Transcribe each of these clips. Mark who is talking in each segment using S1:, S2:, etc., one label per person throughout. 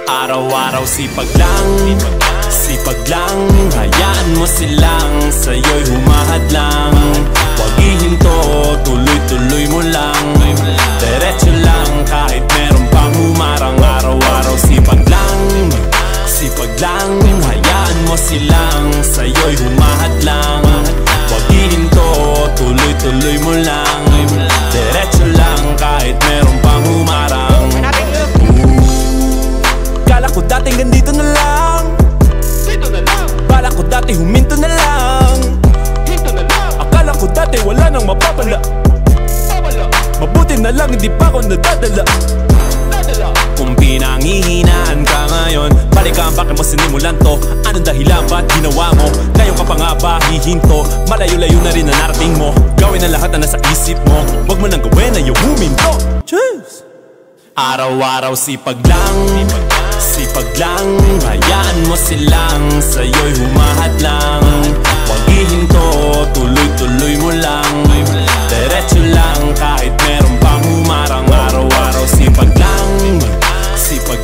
S1: Araw-araw sipag lang, hayaan mo silang sa'yo'y humahadlang. Huwag ihinto, tuloy-tuloy mo lang, diretso lang kahit meron pang humarang. Araw-araw sipag lang, hayaan mo silang sa'yo'y humahadlang. Huwag ihinto, tuloy-tuloy mo lang, diretso lang kahit meron pang humarang. Kala ko dating ganito na lang, dito na lang. Bala ko dati huminto na lang, hinto na lang. Akala ko dati wala nang mapapala, mabuti na lang hindi pa ako nadadala. Kung pinangihinaan ka ngayon, balikan bakit mo sinimulan to? Anong dahilan ba't ginawa mo? Ngayon ka pa nga ba hihinto? Malayo-layo na rin na narating mo. Gawin ang lahat na nasa isip mo, wag mo nang gawin na yung huminto. Cheers! Araw-araw sipag lang, hayaan mo silang sa'yo'y humahadlang. Huwag ihinto, tuloy-tuloy mo lang, diretso lang kahit meron pang humarang. Araw-araw sipag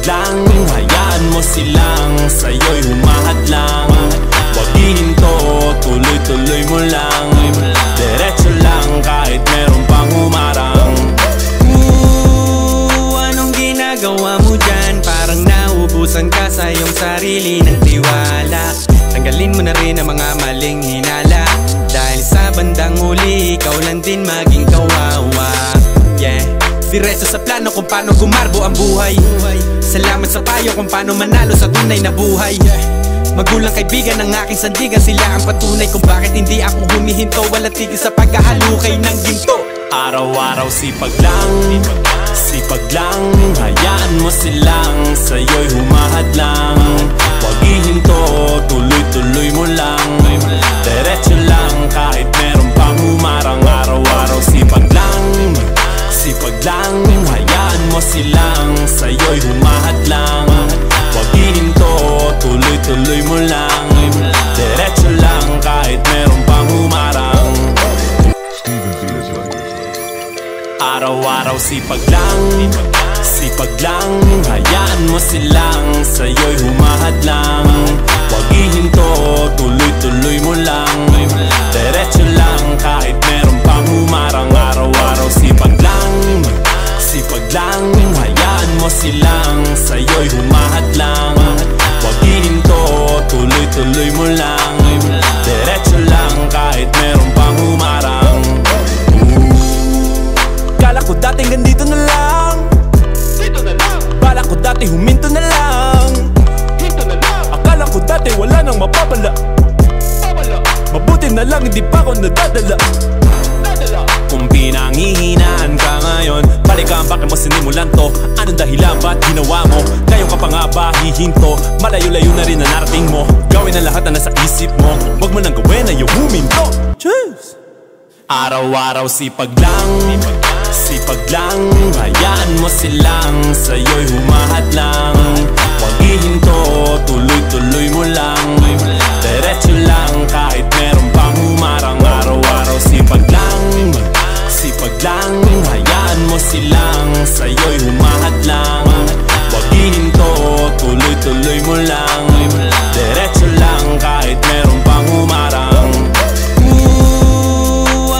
S1: lang, hayaan mo silang sa'yo'y humahadlang. Huwag ihinto, tuloy-tuloy mo lang, diretso lang kahit meron pang humarang.
S2: Anong ginagawa mo dyan? Parang naubusan ka sa iyong sarili ng tiwala. Tanggalin mo na rin ang mga maling hinala, dahil sa bandang huli ikaw lang din maging kawawa. Yeah, diretso sa plano kung paano gumarbo ang buhay. Salamat sa payo kung paano manalo sa tunay na buhay. Magulang kaibigan ng aking sandigan, sila ang patunay kung bakit hindi ako humihinto. Walang tigil sa pagkahalukay ng ginto.
S1: Araw-araw sipag lang, hayaan mo silang sa'yo'y humahadlang. Huwag ihinto, tuloy-tuloy mo lang, diretso lang kahit meron pang humarang. Araw-araw sipag lang, hayaan mo silang sa'yo'y humahadlang. Huwag ihinto, tuloy-tuloy mo lang, diretso lang kahit meron pang humarang. Araw-araw sipag lang, hayaan mo silang sa'yo'y humahadlang. Huwag ihinto, tuloy-tuloy mo lang, diretso lang kahit meron pang humarang. Araw-araw sipag lang, hayaan mo silang sa'yo'y humahadlang. Huwag ihinto, tuloy-tuloy mo lang, diretso lang kahit meron pang humarang. Kala ko dating ganito na lang, dito na lang. Bala ko dati huminto na lang, hinto na lang. Akala ko dati wala nang mapapala, mabuti na lang hindi pa ako nadadala. Kung pinangihinaan ka ngayon, balikan bakit mo sinimulan to? Anong dahilan ba't ginawa mo? Ngayon ka pa nga ba hihinto? Malayo-layo na rin na narating mo. Gawin ang lahat na nasa isip mo, wag mo nang gawin na yung huminto. Cheers! Araw-araw sipag lang, hayaan mo silang sa'yo'y humahadlang. Huwag ihinto, tuloy-tuloy mo lang, diretso lang kahit meron pang humarang. Araw-araw sipag lang, hayaan mo silang sa'yo'y humahadlang. Huwag ihinto, tuloy-tuloy mo lang, diretso lang kahit meron pang humarang.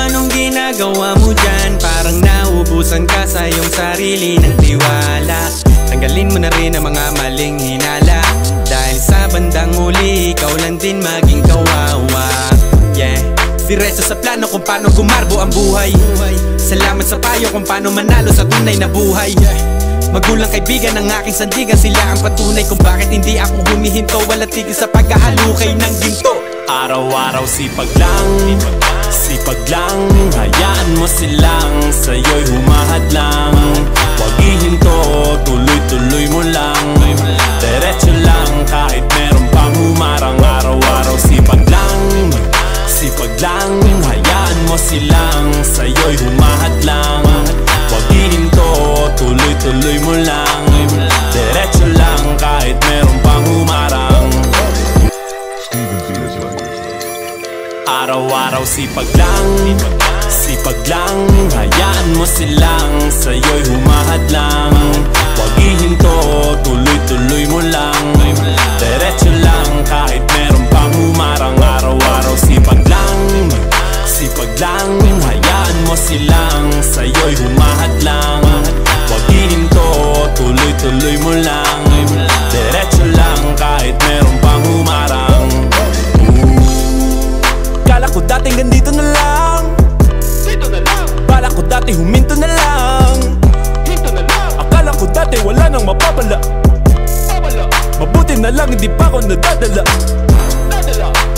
S2: Anong ginagawa mo dyan? Parang naubusan ka sa iyong sarili ng tiwala. Tanggalin mo na rin ang mga maling hinala, dahil sa bandang huli ikaw lang din maging kawawa. Yeah, diretso sa plano kung paano gumarbo ang buhay. Salamat sa payo kung paano manalo sa tunay na buhay. Magulang kaibigan ng aking sandigan, sila ang patunay kung bakit hindi ako humihinto. Walang tigil sa pagkahalukay ng ginto.
S1: Araw-araw sipag lang, hayaan mo silang sa'yo'y humahadlang. Huwag ihinto, tuloy-tuloy mo lang, diretso lang kahit meron pang humarang. Araw-araw sipag lang, hayaan mo silang sa'yo'y humahadlang. Huwag ihinto, tuloy-tuloy mo lang, diretso lang kahit meron pang humarang. Araw-araw sipag lang, hayaan mo silang sa'yo'y humahadlang. Huwag humahadlang. Huwag hihinto, tuloy-tuloy mo lang. Diretso lang kahit meron pang humarang. Kala ko dating ganito na lang, dito na lang. Bala ko dati huminto na lang, hinto na lang. Akala ko dati wala nang mapapala, mabuti na lang hindi pa ako nadadala.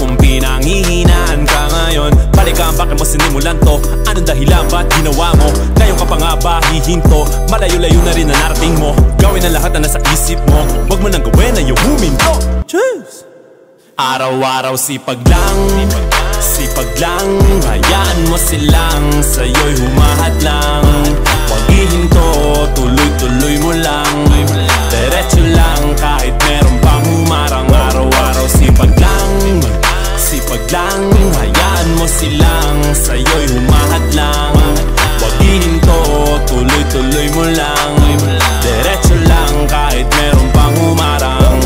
S1: Kung pinanghihinaan ka ngayon, balikan bakit mo sinimulan to? Anong dahilan ba't ginawa mo? Ngayon ka pa nga ba hihinto? Malayo-layo na rin na narating mo. Gawin ang lahat na nasa isip mo, wag mo nang gawin na yung huminto. Cheers! Araw-araw sipag lang, sipag lang. Hayaan mo silang sa'yo'y humahadlang. Huwag hihinto, tuloy-tuloy mo lang. Diretso lang kahit meron pang humarang. Araw-araw sipag lang, sipag lang. Hayaan mo silang sa'yo'y humahadlang. Huwag hihinto, tuloy-tuloy mo lang. Diretso lang kahit meron pang humarang.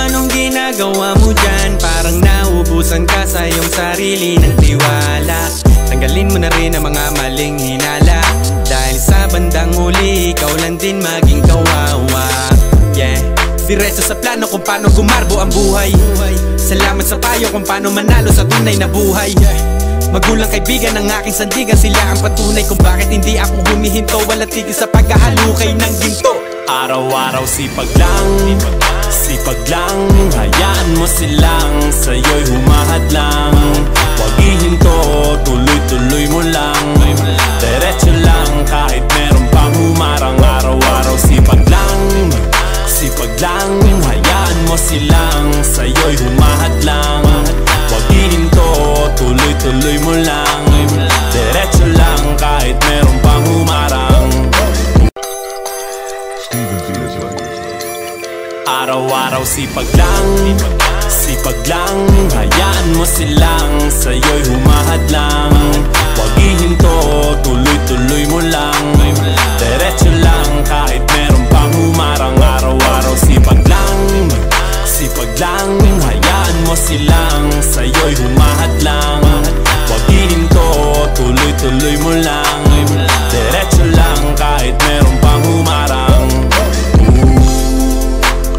S2: Anong ginagawa mo dyan? Parang naubusan ka sa iyong sarili ng tiwala. Tanggalin mo na rin ang mga maling hinala, dahil sa bandang huli ikaw lang din maging kawawa. Yeah, diretso sa plano kung paano gumarbo ang buhay. Salamat sa payo kung paano manalo sa tunay na buhay. Magulang kaibigan ng aking sandigan, sila ang patunay kung bakit hindi ako humihinto. Walang tigil sa pagkahalukay ng ginto.
S1: Araw-araw sipag lang, sipag lang. Hayaan mo silang sa'yo'y humahadlang. Huwag hihinto, tuloy-tuloy mo lang. Diretso lang kahit meron pang humarang. Araw-araw sipag lang, sipag lang. Hayaan mo silang sa'yo'y humahadlang. Huwag hihinto, tuloy-tuloy mo lang. Diretso lang kahit meron pang humarang. Araw-araw sipag lang, sipag lang. Hayaan mo silang sa'yo'y humahadlang. Huwag hihinto, tuloy-tuloy mo lang. Diretso lang kahit meron pang humarang. Araw-araw sipag lang, sipag lang. Hayaan mo silang sa'yo'y humahadlang. Huwag hihinto, tuloy-tuloy mo lang. Diretso lang kahit meron pang humarang.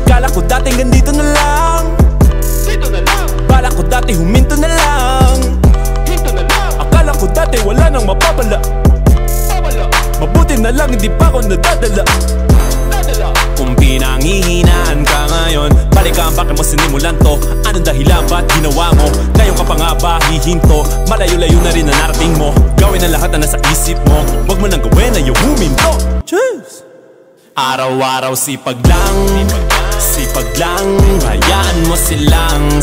S1: Kala ko dating ganito na lang, dito na lang. Bala ko dati huminto na lang, hinto na lang. Akala ko dati wala nang mapapala, mabuti na lang hindi pa ako nadadala. Kung pinanghihinaan ka ngayon, balikan bakit mo sinimulan to? Anong dahilan ba't ginawa mo? Ngayon ka pa nga ba hihinto? Malayo-layo na rin na narating mo. Gawin ang lahat na nasa isip mo, wag mo nang gawin na yung huminto. Cheers! Araw-araw sipag lang, sipag lang. Hayaan mo silang